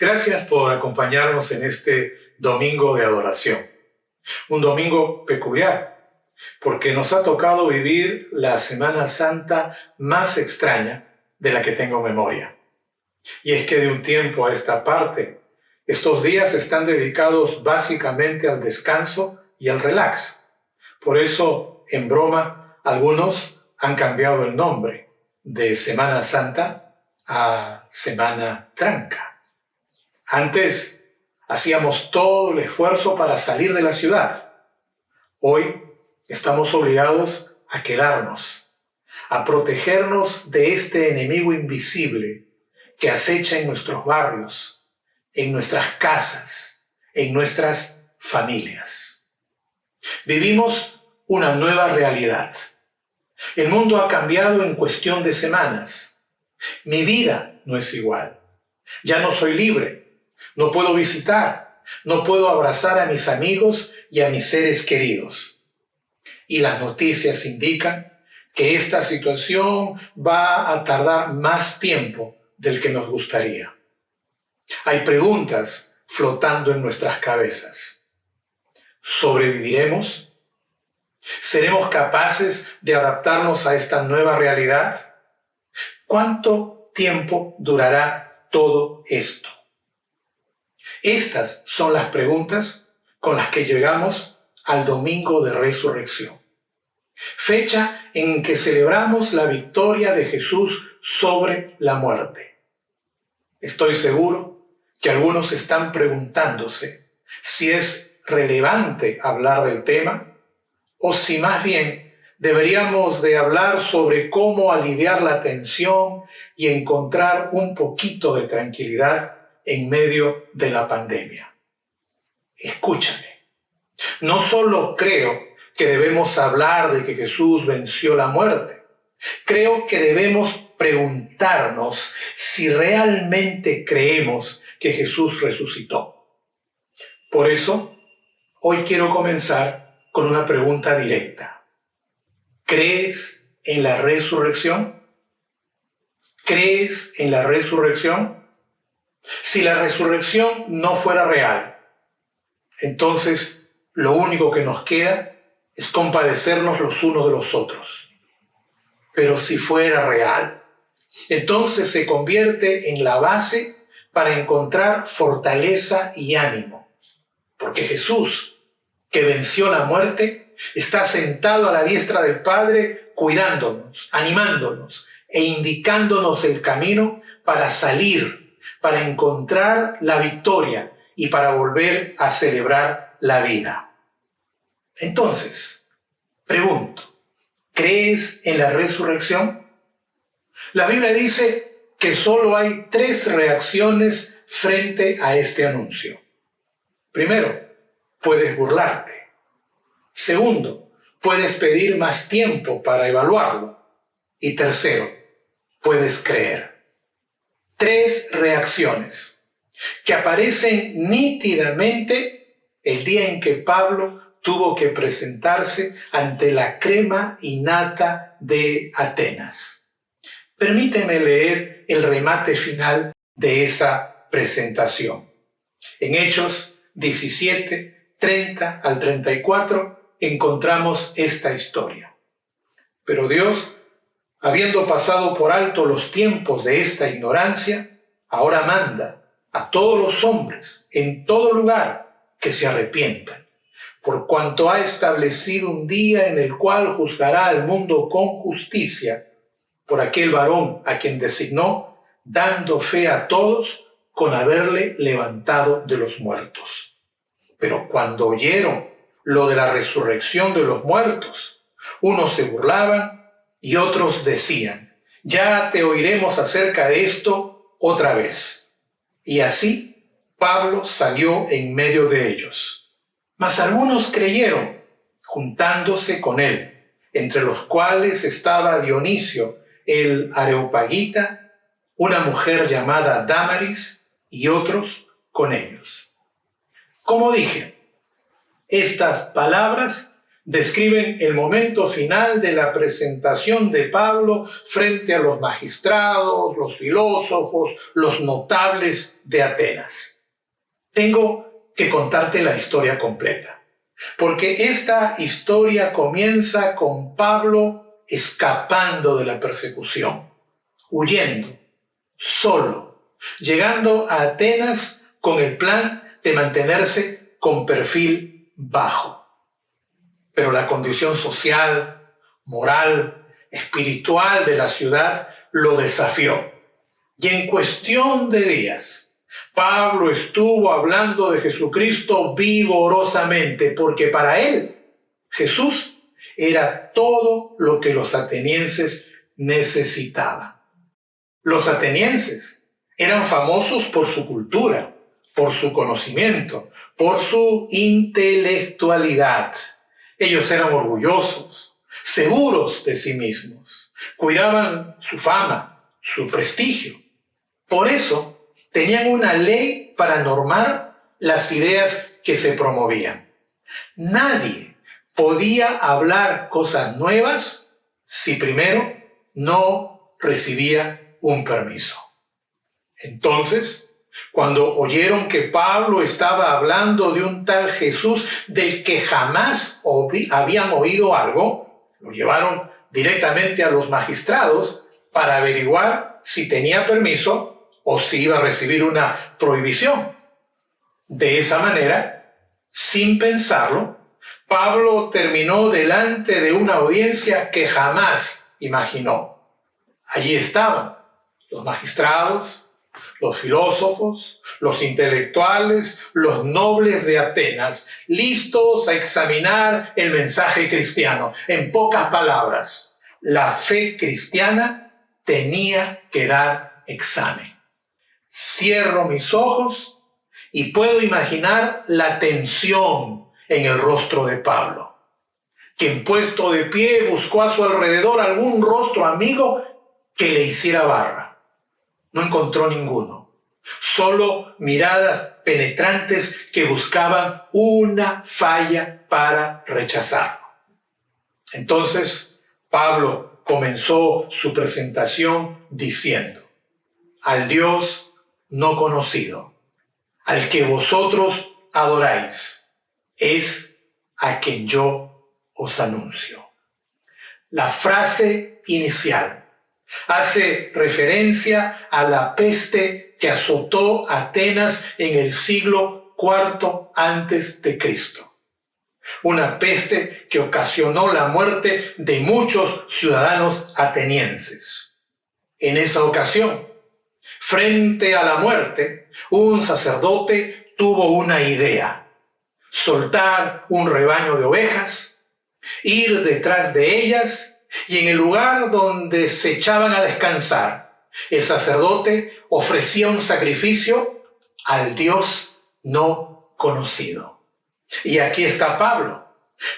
Gracias por acompañarnos en este domingo de adoración. Un domingo peculiar, porque nos ha tocado vivir la Semana Santa más extraña de la que tengo memoria. Y es que de un tiempo a esta parte, estos días están dedicados básicamente al descanso y al relax. Por eso, en broma, algunos han cambiado el nombre de Semana Santa a Semana Tranca. Antes hacíamos todo el esfuerzo para salir de la ciudad. Hoy estamos obligados a quedarnos, a protegernos de este enemigo invisible que acecha en nuestros barrios, en nuestras casas, en nuestras familias. Vivimos una nueva realidad. El mundo ha cambiado en cuestión de semanas. Mi vida no es igual. Ya no soy libre. No puedo visitar, no puedo abrazar a mis amigos y a mis seres queridos. Y las noticias indican que esta situación va a tardar más tiempo del que nos gustaría. Hay preguntas flotando en nuestras cabezas. ¿Sobreviviremos? ¿Seremos capaces de adaptarnos a esta nueva realidad? ¿Cuánto tiempo durará todo esto? Estas son las preguntas con las que llegamos al Domingo de Resurrección, fecha en que celebramos la victoria de Jesús sobre la muerte. Estoy seguro que algunos están preguntándose si es relevante hablar del tema o si más bien deberíamos de hablar sobre cómo aliviar la tensión y encontrar un poquito de tranquilidad en medio de la pandemia. Escúchame, no solo creo que debemos hablar de que Jesús venció la muerte, creo que debemos preguntarnos si realmente creemos que Jesús resucitó. Por eso, hoy quiero comenzar con una pregunta directa. ¿Crees en la resurrección? ¿Crees en la resurrección? Si la resurrección no fuera real, entonces lo único que nos queda es compadecernos los unos de los otros. Pero si fuera real, entonces se convierte en la base para encontrar fortaleza y ánimo. Porque Jesús, que venció la muerte, está sentado a la diestra del Padre, cuidándonos, animándonos e indicándonos el camino para salir, para encontrar la victoria y para volver a celebrar la vida. Entonces, pregunto, ¿crees en la resurrección? La Biblia dice que solo hay 3 reacciones frente a este anuncio. Primero, puedes burlarte. Segundo, puedes pedir más tiempo para evaluarlo. Y tercero, puedes creer. 3 reacciones que aparecen nítidamente el día en que Pablo tuvo que presentarse ante la crema innata de Atenas. Permíteme leer el remate final de esa presentación. En Hechos 17, 30 al 34 encontramos esta historia. Pero Dios, habiendo pasado por alto los tiempos de esta ignorancia, ahora manda a todos los hombres en todo lugar que se arrepientan, por cuanto ha establecido un día en el cual juzgará al mundo con justicia por aquel varón a quien designó, dando fe a todos con haberle levantado de los muertos. Pero cuando oyeron lo de la resurrección de los muertos, unos se burlaban y otros decían, ya te oiremos acerca de esto otra vez. Y así Pablo salió en medio de ellos. Mas algunos creyeron, juntándose con él, entre los cuales estaba Dionisio el Areopagita, una mujer llamada Dámaris y otros con ellos. Como dije, estas palabras describen el momento final de la presentación de Pablo frente a los magistrados, los filósofos, los notables de Atenas. Tengo que contarte la historia completa, porque esta historia comienza con Pablo escapando de la persecución, huyendo, solo, llegando a Atenas con el plan de mantenerse con perfil bajo. Pero la condición social, moral, espiritual de la ciudad lo desafió. Y en cuestión de días, Pablo estuvo hablando de Jesucristo vigorosamente, porque para él Jesús era todo lo que los atenienses necesitaban. Los atenienses eran famosos por su cultura, por su conocimiento, por su intelectualidad. Ellos eran orgullosos, seguros de sí mismos, cuidaban su fama, su prestigio. Por eso tenían una ley para normar las ideas que se promovían. Nadie podía hablar cosas nuevas si primero no recibía un permiso. Entonces, cuando oyeron que Pablo estaba hablando de un tal Jesús del que jamás habían oído algo, lo llevaron directamente a los magistrados para averiguar si tenía permiso o si iba a recibir una prohibición. De esa manera, sin pensarlo, Pablo terminó delante de una audiencia que jamás imaginó. Allí estaban los magistrados, los filósofos, los intelectuales, los nobles de Atenas, listos a examinar el mensaje cristiano. En pocas palabras, la fe cristiana tenía que dar examen. Cierro mis ojos y puedo imaginar la tensión en el rostro de Pablo, quien puesto de pie buscó a su alrededor algún rostro amigo que le hiciera barra. No encontró ninguno, solo miradas penetrantes que buscaban una falla para rechazarlo. Entonces Pablo comenzó su presentación diciendo: al Dios no conocido, al que vosotros adoráis, es a quien yo os anuncio. La frase inicial hace referencia a la peste que azotó Atenas en el siglo IV antes de Cristo. Una peste que ocasionó la muerte de muchos ciudadanos atenienses. En esa ocasión, frente a la muerte, un sacerdote tuvo una idea: soltar un rebaño de ovejas, ir detrás de ellas, y en el lugar donde se echaban a descansar, el sacerdote ofrecía un sacrificio al Dios no conocido. Y aquí está Pablo,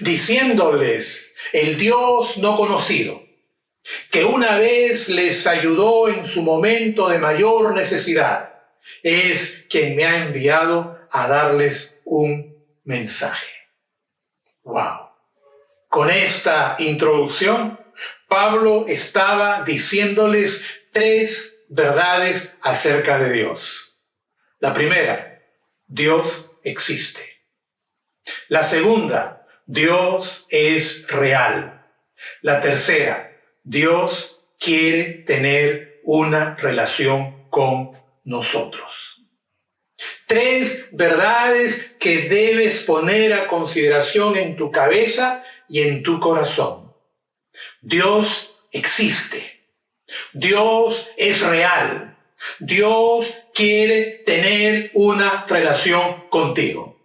diciéndoles: el Dios no conocido, que una vez les ayudó en su momento de mayor necesidad, es quien me ha enviado a darles un mensaje. ¡Wow! Con esta introducción, Pablo estaba diciéndoles 3 verdades acerca de Dios. La primera: Dios existe. La segunda: Dios es real. La tercera: Dios quiere tener una relación con nosotros. 3 verdades que debes poner a consideración en tu cabeza y en tu corazón. Dios existe. Dios es real. Dios quiere tener una relación contigo.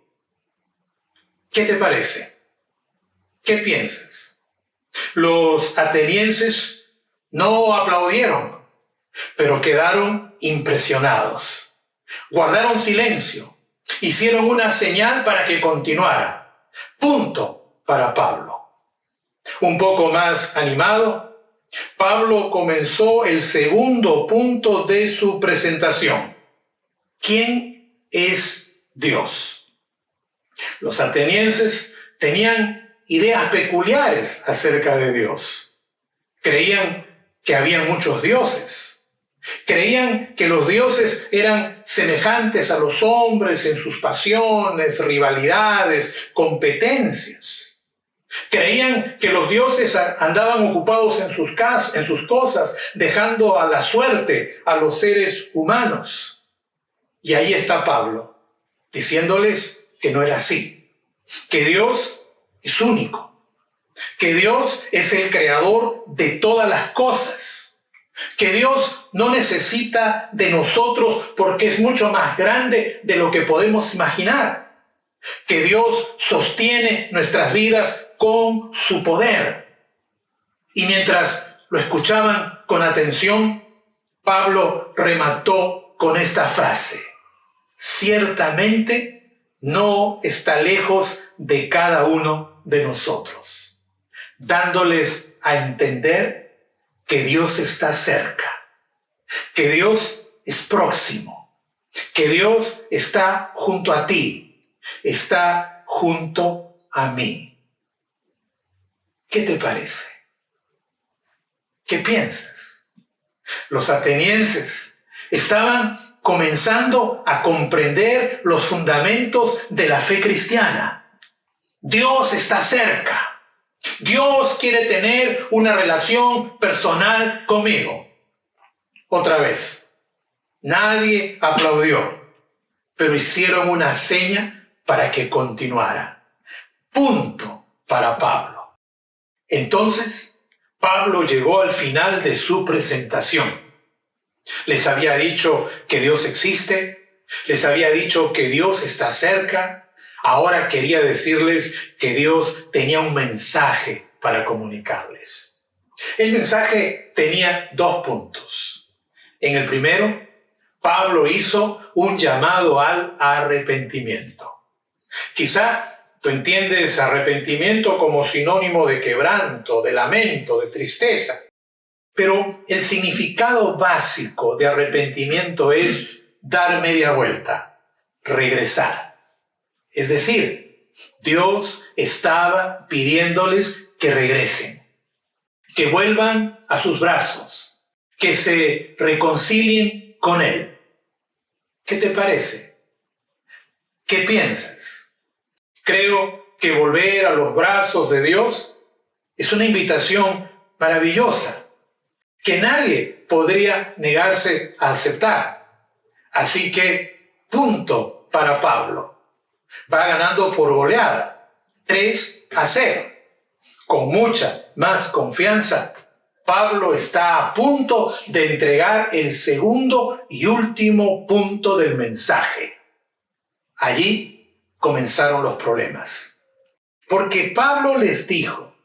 ¿Qué te parece? ¿Qué piensas? Los atenienses no aplaudieron, pero quedaron impresionados. Guardaron silencio. Hicieron una señal para que continuara. Punto para Pablo. Un poco más animado, Pablo comenzó el segundo punto de su presentación. ¿Quién es Dios? Los atenienses tenían ideas peculiares acerca de Dios. Creían que había muchos dioses. Creían que los dioses eran semejantes a los hombres en sus pasiones, rivalidades, competencias. Creían que los dioses andaban ocupados en sus cosas, dejando a la suerte a los seres humanos. Y ahí está Pablo, diciéndoles que no era así, que Dios es único, que Dios es el creador de todas las cosas, que Dios no necesita de nosotros porque es mucho más grande de lo que podemos imaginar, que Dios sostiene nuestras vidas con su poder. Y mientras lo escuchaban con atención, Pablo remató con esta frase: ciertamente no está lejos de cada uno de nosotros, dándoles a entender que Dios está cerca, que Dios es próximo, que Dios está junto a ti, está junto a mí. ¿Qué te parece? ¿Qué piensas? Los atenienses estaban comenzando a comprender los fundamentos de la fe cristiana. Dios está cerca. Dios quiere tener una relación personal conmigo. Otra vez, nadie aplaudió, pero hicieron una seña para que continuara. Punto para Pablo. Entonces, Pablo llegó al final de su presentación. Les había dicho que Dios existe, les había dicho que Dios está cerca. Ahora quería decirles que Dios tenía un mensaje para comunicarles. El mensaje tenía 2 puntos. En el primero, Pablo hizo un llamado al arrepentimiento. Quizá tú entiendes arrepentimiento como sinónimo de quebranto, de lamento, de tristeza. Pero el significado básico de arrepentimiento es dar media vuelta, regresar. Es decir, Dios estaba pidiéndoles que regresen, que vuelvan a sus brazos, que se reconcilien con Él. ¿Qué te parece? ¿Qué piensas? Creo que volver a los brazos de Dios es una invitación maravillosa que nadie podría negarse a aceptar. Así que, punto para Pablo. Va ganando por goleada, 3-0. Con mucha más confianza, Pablo está a punto de entregar el segundo y último punto del mensaje. Allí comenzaron los problemas. Porque Pablo les dijo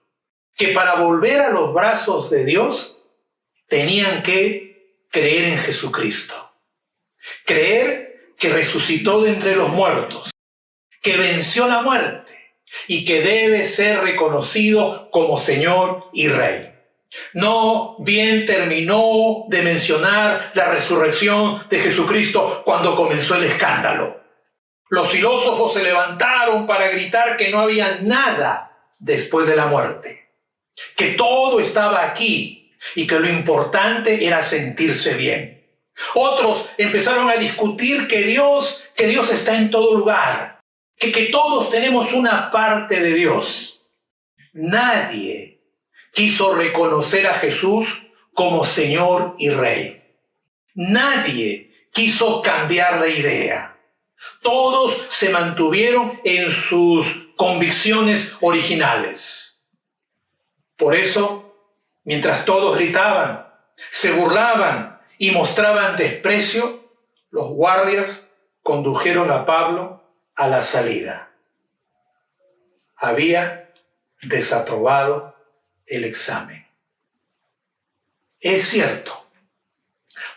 que para volver a los brazos de Dios tenían que creer en Jesucristo. Creer que resucitó de entre los muertos, que venció la muerte y que debe ser reconocido como Señor y Rey. No bien terminó de mencionar la resurrección de Jesucristo cuando comenzó el escándalo. Los filósofos se levantaron para gritar que no había nada después de la muerte, que todo estaba aquí y que lo importante era sentirse bien. Otros empezaron a discutir que Dios está en todo lugar, que todos tenemos una parte de Dios. Nadie quiso reconocer a Jesús como Señor y Rey. Nadie quiso cambiar de idea. Todos se mantuvieron en sus convicciones originales. Por eso, mientras todos gritaban, se burlaban y mostraban desprecio, los guardias condujeron a Pablo a la salida. Había desaprobado el examen. Es cierto,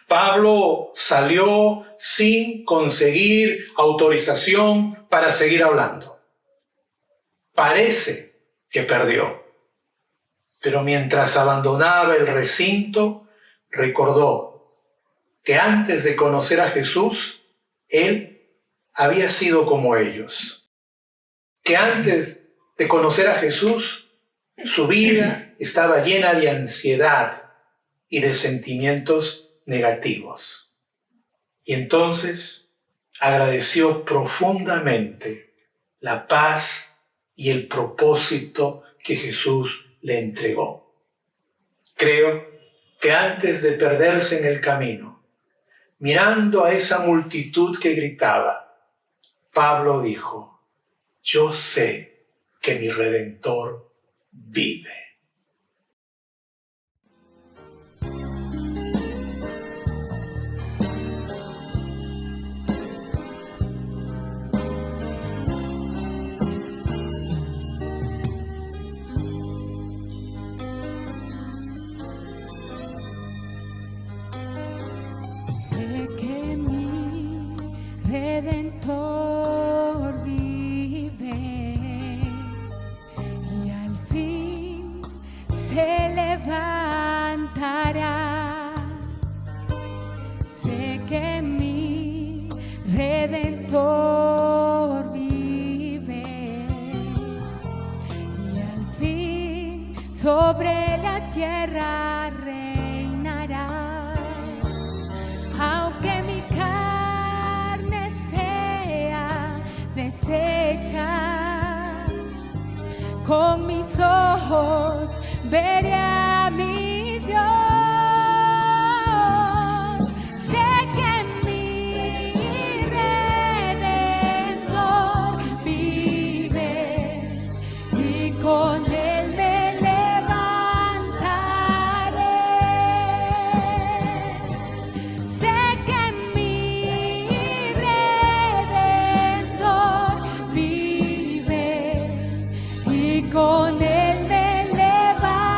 Pablo salió sin conseguir autorización para seguir hablando. Parece que perdió. Pero mientras abandonaba el recinto, recordó que antes de conocer a Jesús, él había sido como ellos. Que antes de conocer a Jesús, su vida estaba llena de ansiedad y de sentimientos negativos. Y entonces agradeció profundamente la paz y el propósito que Jesús le entregó. Creo que antes de perderse en el camino, mirando a esa multitud que gritaba, Pablo dijo: yo sé que mi Redentor vive. Sé que mi Redentor vive y al fin se levantará. Sé que mi Redentor vive y al fin sobre la tierra reinará. Aunque mi carne sea deshecha, con mis ojos veré a mi Dios. Sé que mi Redentor vive y con él me levantaré. Sé que mi Redentor vive y con él me levantaré.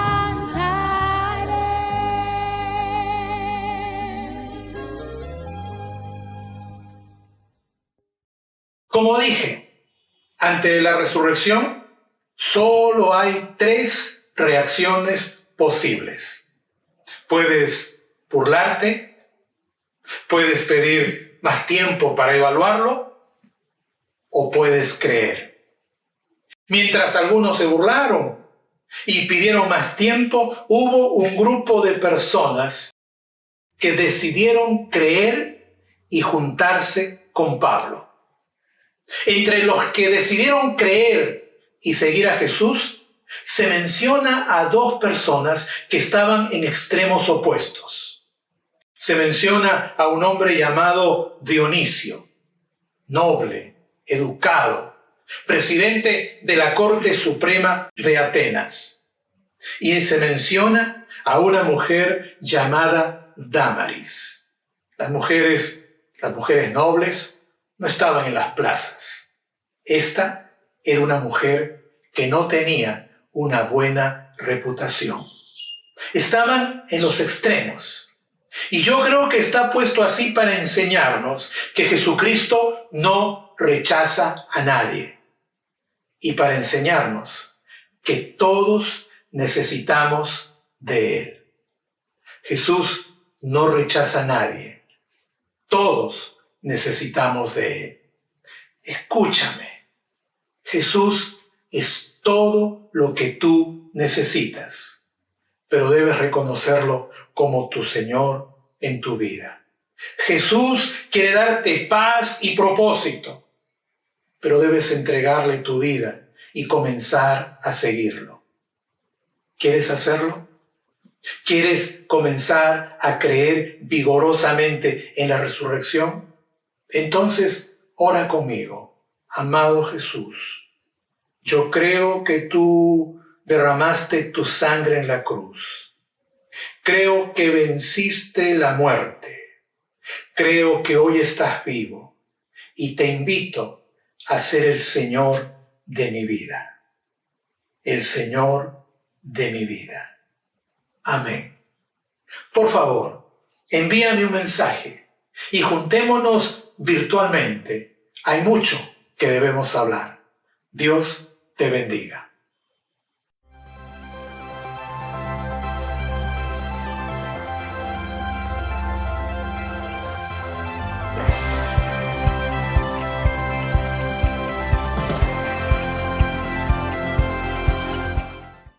Como dije, ante la resurrección solo hay 3 reacciones posibles. Puedes burlarte, puedes pedir más tiempo para evaluarlo, o puedes creer. Mientras algunos se burlaron y pidieron más tiempo, hubo un grupo de personas que decidieron creer y juntarse con Pablo. Entre los que decidieron creer y seguir a Jesús, se menciona a 2 personas que estaban en extremos opuestos. Se menciona a un hombre llamado Dionisio, noble, educado, presidente de la Corte Suprema de Atenas. Y se menciona a una mujer llamada Dámaris. Las mujeres nobles no estaban en las plazas. Esta era una mujer que no tenía una buena reputación. Estaban en los extremos. Y yo creo que está puesto así para enseñarnos que Jesucristo no rechaza a nadie. Y para enseñarnos que todos necesitamos de Él. Jesús no rechaza a nadie. Todos necesitamos de Él. Escúchame. Jesús es todo lo que tú necesitas, pero debes reconocerlo como tu Señor en tu vida. Jesús quiere darte paz y propósito, pero debes entregarle tu vida y comenzar a seguirlo. ¿Quieres hacerlo? ¿Quieres comenzar a creer vigorosamente en la resurrección? Entonces, ora conmigo. Amado Jesús, yo creo que tú derramaste tu sangre en la cruz. Creo que venciste la muerte. Creo que hoy estás vivo y te invito a ser el Señor de mi vida. El Señor de mi vida. Amén. Por favor, envíame un mensaje y juntémonos virtualmente. Hay mucho que debemos hablar. Dios te bendiga.